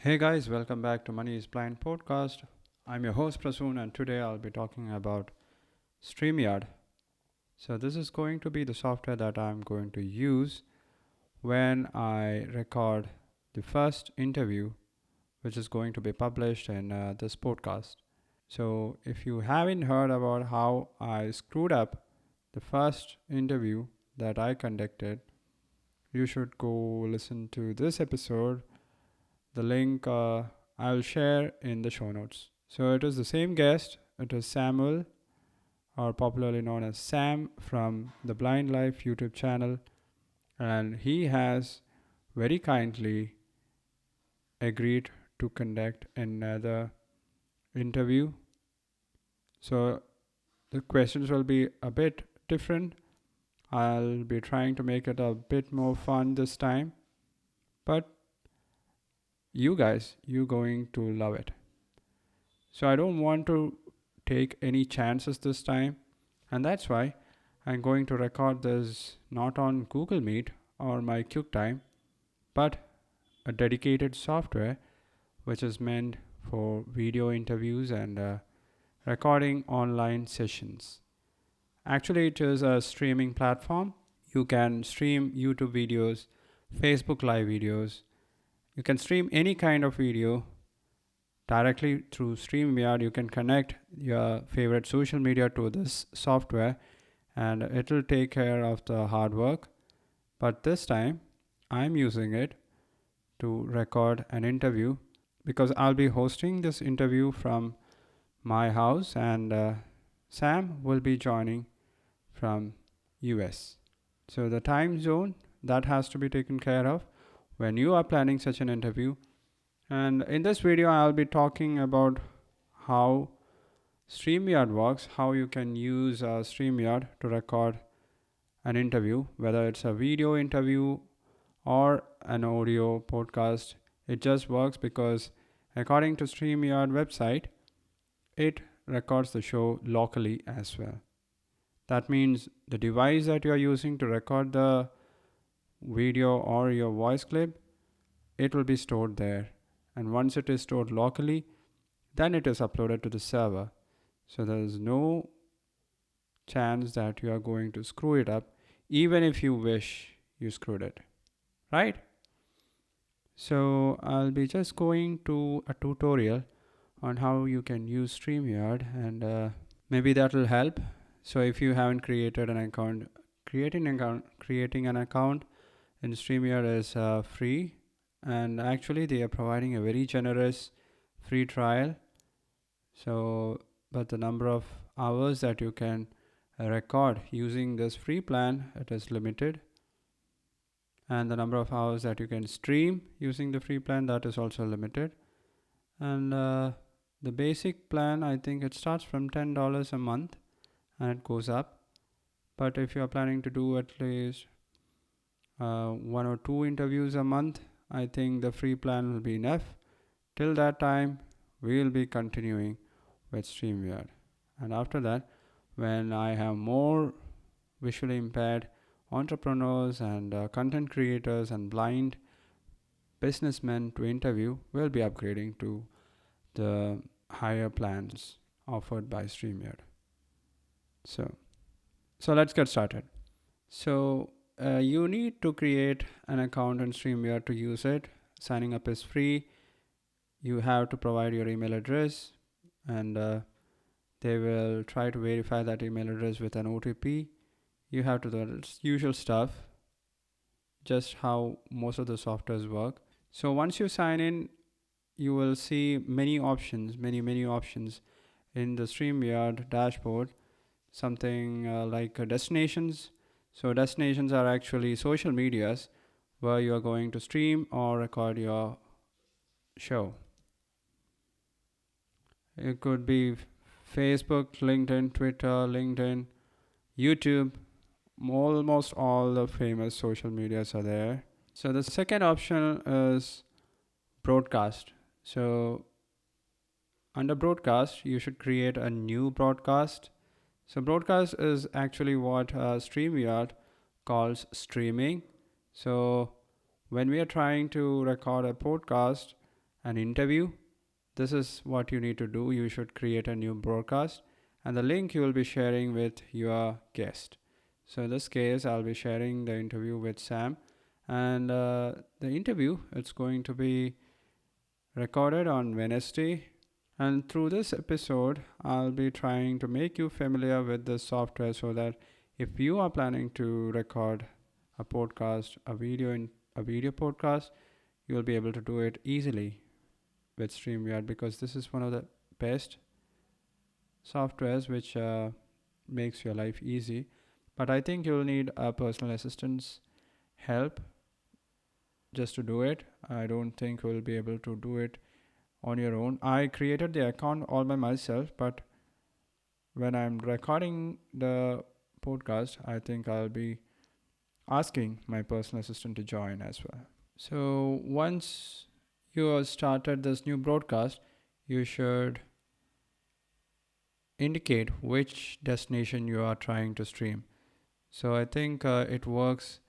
Hey guys, welcome back to Money is Blind podcast. I'm your host Prasoon, and today I'll be talking about Streamyard. So this is going to be the software that I'm going to use when I record the first interview, which is going to be published in this podcast. So if you haven't heard about how I screwed up the first interview that I conducted, you should go listen to this episode. The link I'll share in the show notes. So it is the same guest. It is Samuel, or popularly known as Sam, from the Blind Life YouTube channel, and he has very kindly agreed to conduct another interview. So the questions will be a bit different. I'll be trying to make it a bit more fun this time, but you guys, you're going to love it. So I don't want to take any chances this time, and that's why I'm going to record this not on Google Meet or my QuickTime, but a dedicated software which is meant for video interviews and recording online sessions. Actually, it is a streaming platform. You can stream YouTube videos, Facebook Live videos. You can stream any kind of video directly through Streamyard. You can connect your favorite social media to this software and it will take care of the hard work. But this time, I'm using it to record an interview because I'll be hosting this interview from my house and Sam will be joining from US. So the time zone that has to be taken care of when you are planning such an interview. And in this video, I'll be talking about how StreamYard works, how you can use StreamYard to record an interview, whether it's a video interview or an audio podcast. It just works because according to StreamYard website, it records the show locally as well. That means the device that you are using to record the video or your voice clip, it will be stored there. And once it is stored locally, then it is uploaded to the server. So there is no chance that you are going to screw it up, even if you wish you screwed it. Right? So I'll be just going to a tutorial on how you can use StreamYard and maybe that will help. So if you haven't created an account, creating an account in StreamYard is free, and actually they are providing a very generous free trial. So but the number of hours that you can record using this free plan, it is limited, and the number of hours that you can stream using the free plan, that is also limited. And the basic plan, I think it starts from $10 a month and it goes up. But if you are planning to do at least one or two interviews a month, I think the free plan will be enough. Till that time, we will be continuing with StreamYard. And after that, when I have more visually impaired entrepreneurs and content creators and blind businessmen to interview, we'll be upgrading to the higher plans offered by StreamYard. So let's get started. So you need to create an account in StreamYard to use it. Signing up is free. You have to provide your email address, and they will try to verify that email address with an OTP. You have to do the usual stuff, just how most of the softwares work. So once you sign in, you will see many options in the StreamYard dashboard. Something like destinations. So destinations are actually social medias where you are going to stream or record your show. It could be Facebook, LinkedIn, Twitter, LinkedIn, YouTube. Almost all the famous social medias are there. So the second option is broadcast. So under broadcast, you should create a new broadcast. So broadcast is actually what StreamYard calls streaming. So when we are trying to record a podcast an interview, this is what you need to do. You should create a new broadcast, and the link you will be sharing with your guest. So in this case, I'll be sharing the interview with Sam, and the interview, it's going to be recorded on Wednesday. And through this episode, I'll be trying to make you familiar with this software so that if you are planning to record a podcast, a video podcast, you'll be able to do it easily with Streamyard, because this is one of the best softwares which makes your life easy. But I think you'll need a personal assistant's help just to do it. I don't think you'll be able to do it on your own. I created the account all by myself, but when I'm recording the podcast, I think I'll be asking my personal assistant to join as well. So once you have started this new broadcast, you should indicate which destination you are trying to stream. So I think it works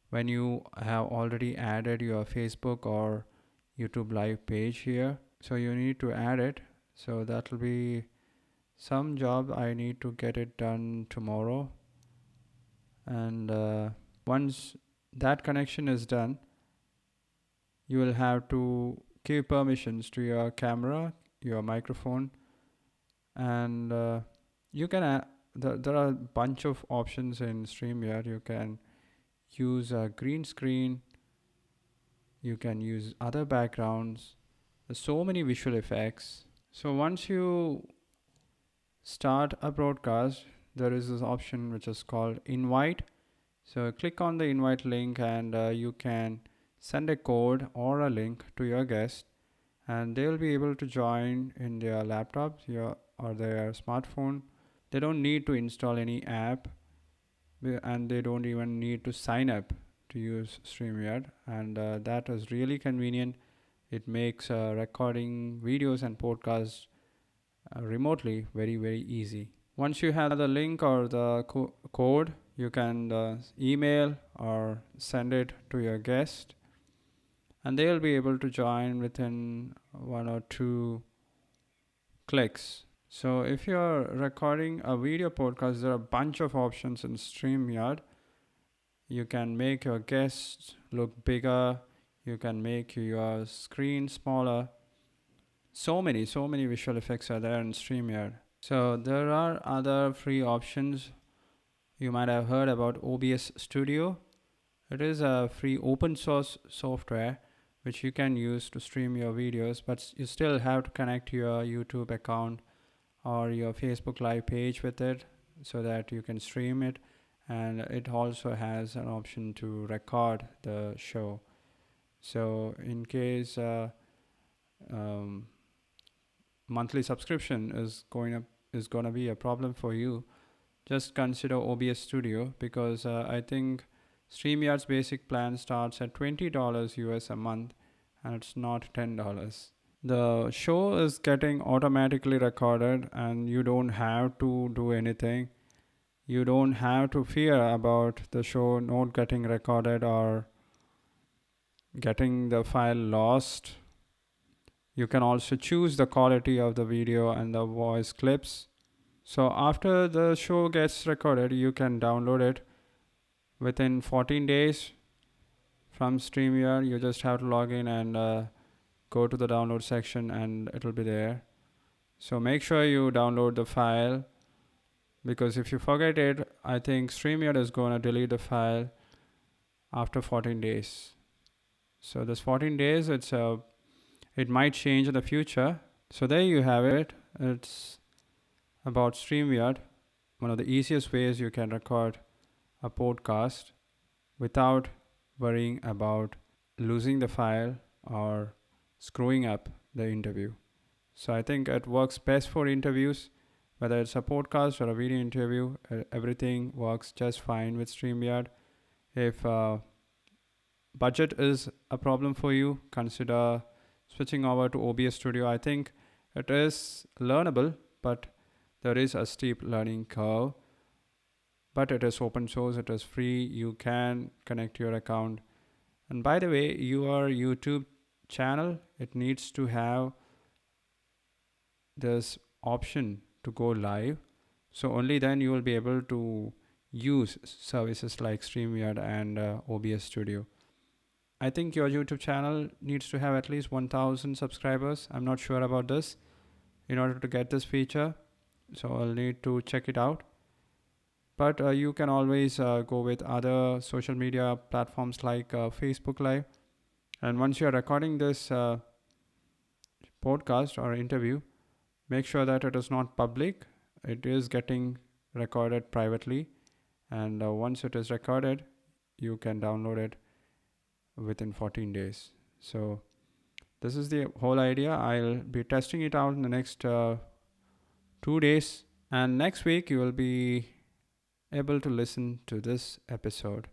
when you have already added your Facebook or YouTube live page here. So you need to add it. So that will be some job I need to get it done tomorrow. And once that connection is done, you will have to give permissions to your camera, your microphone, and you can there are a bunch of options in StreamYard. You can use a green screen, you can use other backgrounds. There's so many visual effects. So once you start a broadcast, there is this option which is called invite. So click on the invite link, and you can send a code or a link to your guest, and they will be able to join in their laptops or their smartphone. They don't need to install any app, and they don't even need to sign up to use StreamYard, and that is really convenient. It makes recording videos and podcasts remotely very, very easy. Once you have the link or the code, you can email or send it to your guest, and they will be able to join within 1 or 2 clicks. So if you're recording a video podcast, there are a bunch of options in StreamYard. You can make your guests look bigger. You can make your screen smaller. So many visual effects are there in StreamYard. So there are other free options. You might have heard about OBS Studio. It is a free open source software which you can use to stream your videos, but you still have to connect your YouTube account or your Facebook live page with it so that you can stream it. And it also has an option to record the show. So in case monthly subscription is going to be a problem for you, just consider OBS Studio, because I think StreamYard's basic plan starts at $20 US a month, and it's not $10. The show is getting automatically recorded, and you don't have to do anything. You don't have to fear about the show not getting recorded or getting the file lost. You can also choose the quality of the video and the voice clips. So after the show gets recorded, you can download it within 14 days from StreamYard. You just have to log in and go to the download section, and it'll be there. So make sure you download the file, because if you forget it, I think StreamYard is going to delete the file after 14 days. So this 14 days, it might change in the future. So there you have it. It's about StreamYard, one of the easiest ways you can record a podcast without worrying about losing the file or screwing up the interview. So I think it works best for interviews, whether it's a podcast or a video interview. Everything works just fine with StreamYard. If budget is a problem for you, consider switching over to OBS Studio. I think it is learnable, but there is a steep learning curve. But it is open source, it is free, you can connect your account. And by the way, your YouTube channel, it needs to have this option to go live. So only then you will be able to use services like StreamYard and OBS Studio. I think your YouTube channel needs to have at least 1000 subscribers. I'm not sure about this in order to get this feature. So I'll need to check it out. But you can always go with other social media platforms like Facebook Live. And once you're recording this podcast or interview, make sure that it is not public. It is getting recorded privately. And once it is recorded, you can download it within 14 days. So this is the whole idea. I'll be testing it out in the next 2 days. And next week, you will be able to listen to this episode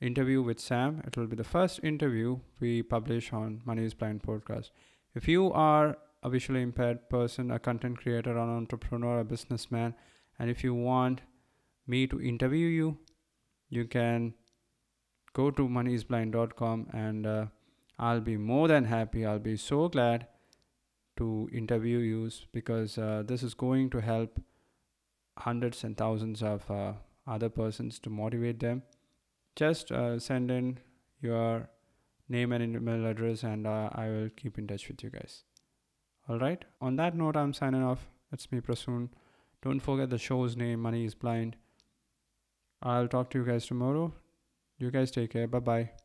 interview with Sam. It will be the first interview we publish on Money is Blind podcast. If you are a visually impaired person, a content creator, an entrepreneur, a businessman, and if you want me to interview you, you can go to moneyisblind.com and I'll be more than happy. I'll be so glad to interview you because this is going to help hundreds and thousands of other persons to motivate them. Just send in your name and email address and I will keep in touch with you guys. All right. On that note, I'm signing off. It's me, Prasoon. Don't forget the show's name, Money is Blind. I'll talk to you guys tomorrow. You guys take care. Bye-bye.